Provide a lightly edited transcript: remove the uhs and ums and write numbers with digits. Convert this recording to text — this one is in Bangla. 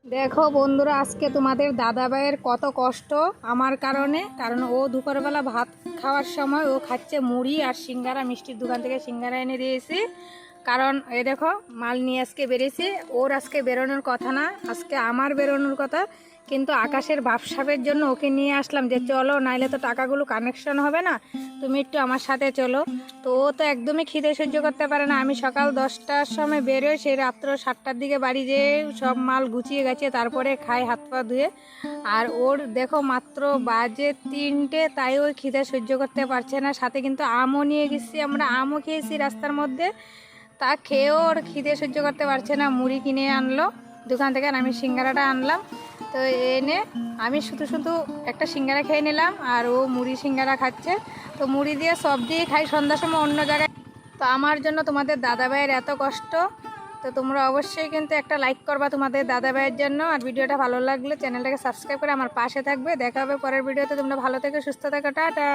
দেখো বন্ধুরা, আজকে তোমাদের দাদাভাইয়ের কত কষ্ট আমার কারণে। কারণ ও দুপুরবেলা ভাত খাওয়ার সময় ও খাচ্ছে মুড়ি আর সিঙ্গারা। মিষ্টির দোকান থেকে সিঙ্গারা এনে দিয়েছি। কারণ এ দেখো মাল নিয়ে আজকে বেরিয়েছে। ওর আজকে বেরোনোর কথা না, আজকে আমার বেরোনোর কথা, কিন্তু আকাশের ব্যবসার জন্য ওকে নিয়ে আসলাম যে চলো, নাইলে তো টাকাগুলো কানেকশন হবে না, তুমি একটু আমার সাথে চলো। তো ও তো একদমই খিদে সহ্য করতে পারে না। আমি সকাল 10টার সময় বেরোই, সেই রাত্র 7টার দিকে বাড়ি যেয়ে সব মাল গুছিয়ে গেছে, তারপরে খাই হাত পা ধুয়ে। আর ওর দেখো মাত্র বাজে 3টে, তাই ওই খিদে সহ্য করতে পারছে না। সাথে কিন্তু আমও নিয়ে গেছি, আমরা আমও খেয়েছি রাস্তার মধ্যে। তা খেয়েও ওর খিদে সহ্য করতে পারছে না। মুড়ি কিনে আনলো দোকান থেকে, আর আমি সিঙ্গারাটা আনলাম। তো এনে আমি শুধু শুধু একটা সিঙ্গারা খেয়ে নিলাম, আর ও মুড়ি সিঙ্গারা খাচ্ছে। তো মুড়ি দিয়ে সব দিয়ে খাই সন্ধ্যার সময় অন্য জায়গায়। তো আমার জন্য তোমাদের দাদাভাইয়ের এত কষ্ট। তো তোমরা অবশ্যই কিন্তু একটা লাইক করবা তোমাদের দাদাভাইয়ের জন্য। আর ভিডিওটা ভালো লাগলে চ্যানেলটাকে সাবস্ক্রাইব করে আমার পাশে থাকবে। দেখা হবে পরের ভিডিওতে। তোমরা ভালো থেকো, সুস্থ থেকো, টাটা।